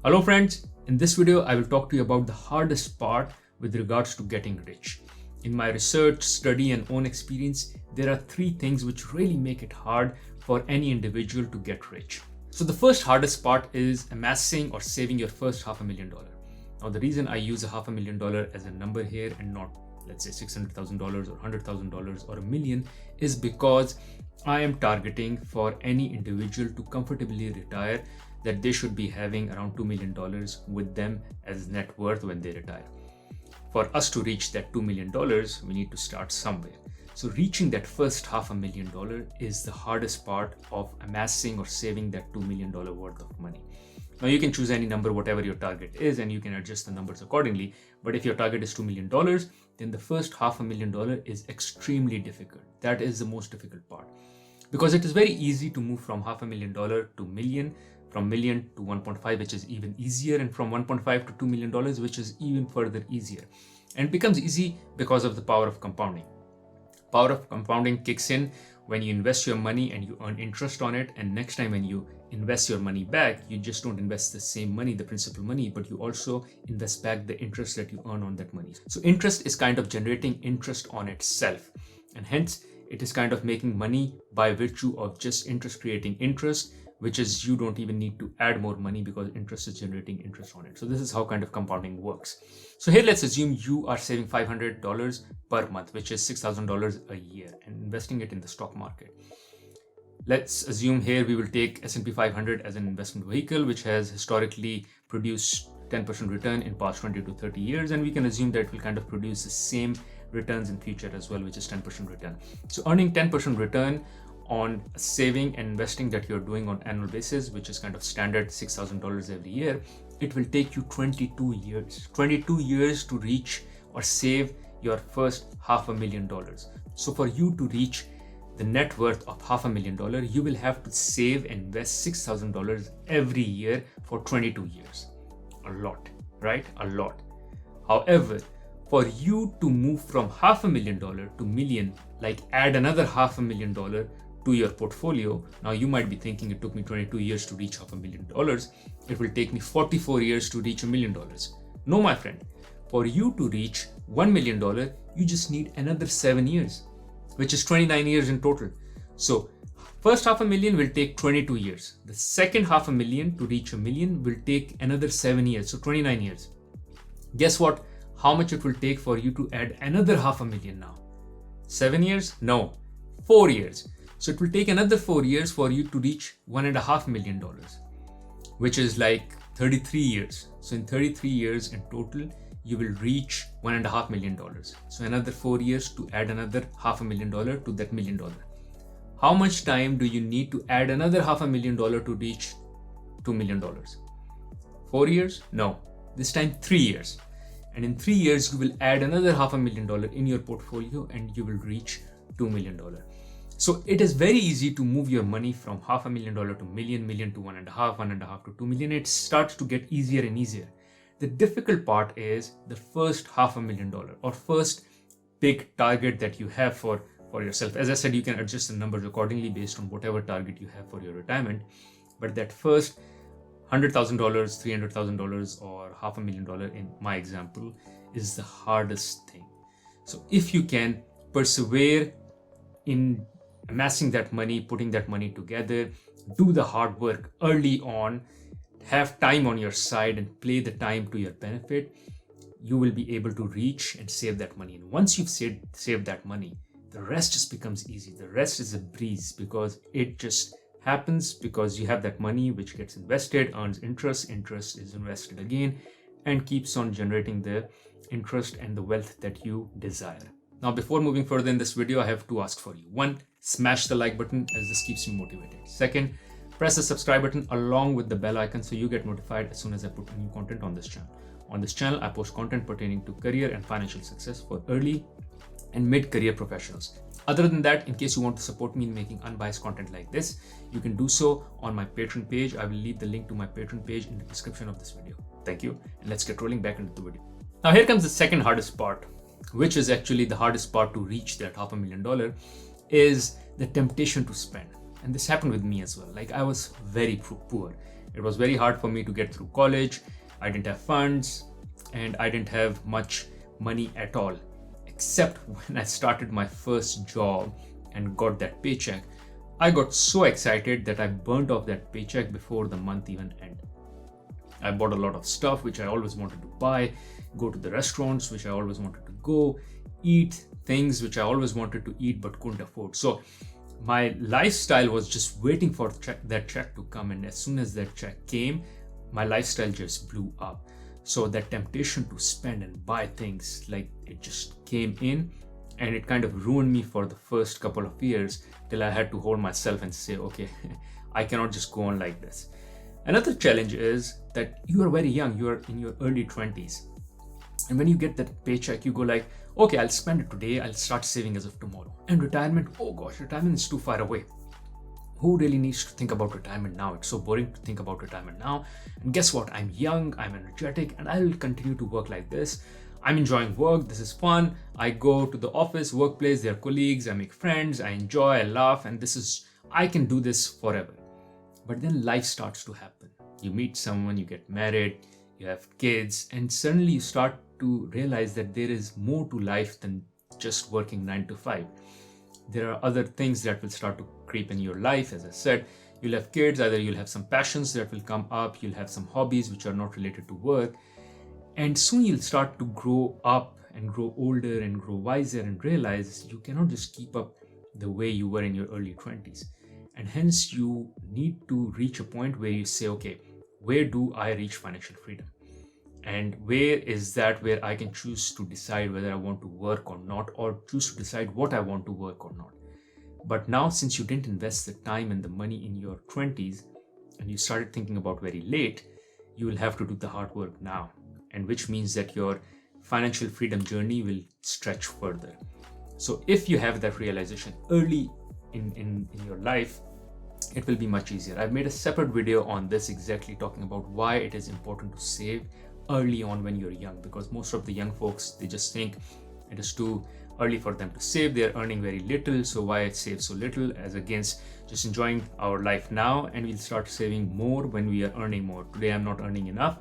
Hello friends, in this video I will talk to you about the hardest part with regards to getting rich. In my research, study and own experience, there are three things which really make it hard for any individual to get rich. So the first hardest part is amassing or saving your first $500,000. Now the reason I use $500,000 as a number here and not let's say $600,000 or $100,000 or $1 million is because I am targeting for any individual to comfortably retire that they should be having around $2 million with them as net worth when they retire. For us to reach that $2 million, we need to start somewhere. So reaching that first $500,000 is the hardest part of amassing or saving that $2 million worth of money. Now you can choose any number, whatever your target is, and you can adjust the numbers accordingly. But if your target is $2 million, then the first $500,000 is extremely difficult. That is the most difficult part. Because it is very easy to move from $500,000 to million, from million to 1.5, which is even easier, and from 1.5 to $2 million, which is even further easier. And it becomes easy because of the power of compounding. Power of compounding kicks in when you invest your money and you earn interest on it, and next time when you invest your money back, you just don't invest the same money, the principal money, but you also invest back the interest that you earn on that money. So interest is kind of generating interest on itself, and hence it is kind of making money by virtue of just interest creating interest, which is you don't even need to add more money because interest is generating interest on it. So this is how kind of compounding works. So here let's assume you are saving $500 per month, which is $6,000 a year, and investing it in the stock market. Let's assume here we will take S&P 500 as an investment vehicle, which has historically produced 10% return in past 20 to 30 years. And we can assume that it will kind of produce the same returns in future as well, which is 10% return. So earning 10% return on saving and investing that you're doing on annual basis, which is kind of standard $6,000 every year, it will take you 22 years to reach or save your first $500,000. So for you to reach the net worth of $500,000, you will have to save and invest $6,000 every year for 22 years. A lot, right? A lot. However, for you to move from $500,000 to million, like add another $500,000 to your portfolio. Now you might be thinking it took me 22 years to reach $500,000. It will take me 44 years to reach $1 million. No, my friend, for you to reach $1 million, you just need another 7 years, which is 29 years in total. So first $500,000 will take 22 years. The second $500,000 to reach $1 million will take another 7 years. So 29 years. Guess what? How much it will take for you to add another $500,000 now? 7 years? No, 4 years. So it will take another 4 years for you to reach $1.5 million, which is like 33 years. So in 33 years in total, you will reach $1.5 million. So another 4 years to add another $500,000 to that $1 million. How much time do you need to add another $500,000 to reach $2 million? 4 years? No, this time 3 years. And in 3 years, you will add another $500,000 in your portfolio and you will reach $2 million. So it is very easy to move your money from $500,000 to million to 1.5 to 2 million. It starts to get easier and easier. The difficult part is the first $500,000 or first big target that you have for yourself. As I said, you can adjust the numbers accordingly based on whatever target you have for your retirement. But that first $100,000, $300,000 or $500,000 in my example is the hardest thing. So if you can persevere in amassing that money, putting that money together, do the hard work early on, have time on your side and play the time to your benefit, you will be able to reach and save that money. And once you've saved that money, the rest just becomes easy. The rest is a breeze because it just happens because you have that money which gets invested, earns interest, interest is invested again, and keeps on generating the interest and the wealth that you desire. Now, before moving further in this video, I have to ask for you. 1, smash the like button as this keeps me motivated. 2, press the subscribe button along with the bell icon so you get notified as soon as I put new content on this channel. On this channel, I post content pertaining to career and financial success for early and mid-career professionals. Other than that, in case you want to support me in making unbiased content like this, you can do so on my Patreon page. I will leave the link to my Patreon page in the description of this video. Thank you, and let's get rolling back into the video. Now here comes the second hardest part, which is actually the hardest part to reach that $500,000, is the temptation to spend. And this happened with me as well. Like I was very poor It was very hard for me to get through college. I didn't have funds and I didn't have much money at all, except when I started my first job and got that paycheck. I got so excited that I burnt off that paycheck before the month even ended. I bought a lot of stuff which I always wanted to buy, go to the restaurants which I always wanted to go, eat things which I always wanted to eat but couldn't afford. So my lifestyle was just waiting for that check to come, and as soon as that check came, my lifestyle just blew up. So that temptation to spend and buy things, like, it just came in, and it kind of ruined me for the first couple of years till I had to hold myself and say, okay, I cannot just go on like this. Another challenge is that you are very young, you are in your early 20s. And when you get that paycheck, you go like, okay, I'll spend it today, I'll start saving as of tomorrow. And retirement, oh gosh, retirement is too far away. Who really needs to think about retirement now? It's so boring to think about retirement now. And guess what? I'm young, I'm energetic, and I'll continue to work like this. I'm enjoying work, this is fun. I go to the office, workplace, there are colleagues, I make friends, I enjoy, I laugh, and I can do this forever. But then life starts to happen. You meet someone, you get married, you have kids, and suddenly you start to realize that there is more to life than just working 9 to 5. There are other things that will start to creep in your life. As I said, you'll have kids, either you'll have some passions that will come up, you'll have some hobbies which are not related to work, and soon you'll start to grow up and grow older and grow wiser and realize you cannot just keep up the way you were in your early 20s. And hence you need to reach a point where you say, okay, where do I reach financial freedom? And where is that where I can choose to decide whether I want to work or not, or choose to decide what I want to work or not. But now, since you didn't invest the time and the money in your 20s and you started thinking about very late, you will have to do the hard work now. And which means that your financial freedom journey will stretch further. So if you have that realization early in your life, it will be much easier. I've made a separate video on this, exactly talking about why it is important to save early on when you're young, because most of the young folks, they just think it is too early for them to save. They're earning very little, so why save so little, as against just enjoying our life now, and we'll start saving more when we are earning more. Today I'm not earning enough,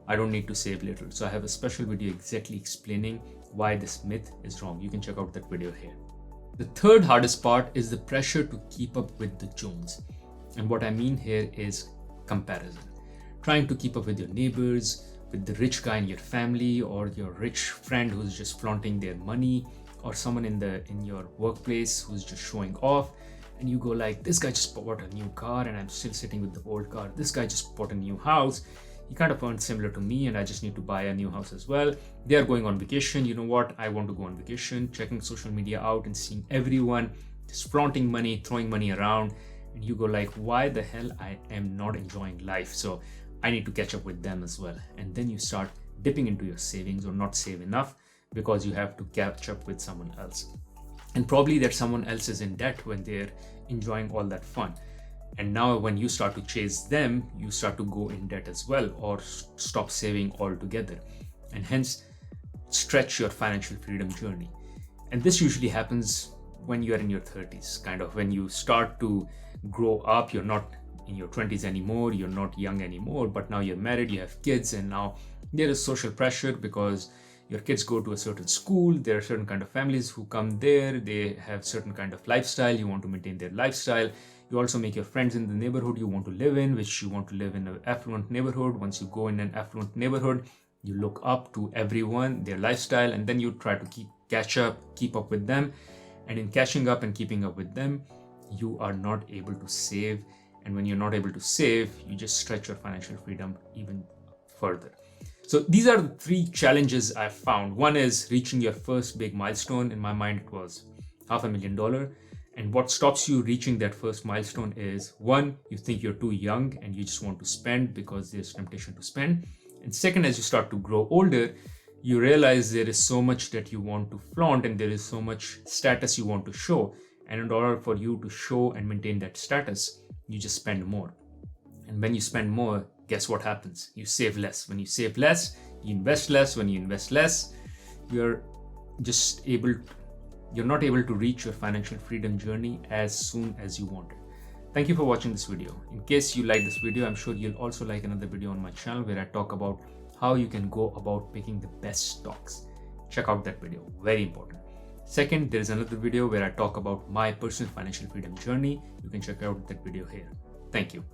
I don't need to save little. So I have a special video exactly explaining why this myth is wrong. You can check out that video here. The third hardest part is the pressure to keep up with the Jones. And what I mean here is comparison. Trying to keep up with your neighbors, with the rich guy in your family, or your rich friend who's just flaunting their money, or someone in your workplace who's just showing off. And you go like, this guy just bought a new car and I'm still sitting with the old car. This guy just bought a new house. He kind of earned similar to me and I just need to buy a new house as well. They are going on vacation. You know what? I want to go on vacation. Checking social media out and seeing everyone just flaunting money, throwing money around. And you go like, why the hell I am not enjoying life? So I need to catch up with them as well. And then you start dipping into your savings or not save enough because you have to catch up with someone else. And probably that someone else is in debt when they're enjoying all that fun. And now when you start to chase them, you start to go in debt as well, or stop saving altogether, and hence stretch your financial freedom journey. And this usually happens when you are in your 30s, kind of when you start to grow up. You're not in your 20s anymore, you're not young anymore, but now you're married, you have kids, and now there is social pressure because your kids go to a certain school. There are certain kind of families who come there, they have certain kind of lifestyle, you want to maintain their lifestyle. You also make your friends in the neighborhood you want to live in, which you want to live in an affluent neighborhood. Once you go in an affluent neighborhood, you look up to everyone, their lifestyle, and then you try to keep up with them. And in catching up and keeping up with them, you are not able to save. And when you're not able to save, you just stretch your financial freedom even further. So these are the three challenges I've found. One is reaching your first big milestone. In my mind, it was $500,000. And what stops you reaching that first milestone is, one, you think you're too young and you just want to spend because there's temptation to spend. And second, as you start to grow older, you realize there is so much that you want to flaunt and there is so much status you want to show. And in order for you to show and maintain that status, you just spend more. And when you spend more, guess what happens? You save less. When you save less, you invest less. When you invest less, you're not able to reach your financial freedom journey as soon as you want it. Thank you for watching this video. In case you like this video, I'm sure you'll also like another video on my channel where I talk about how you can go about picking the best stocks. Check out that video, very important. Second, there is another video where I talk about my personal financial freedom journey. You can check out that video here. Thank you.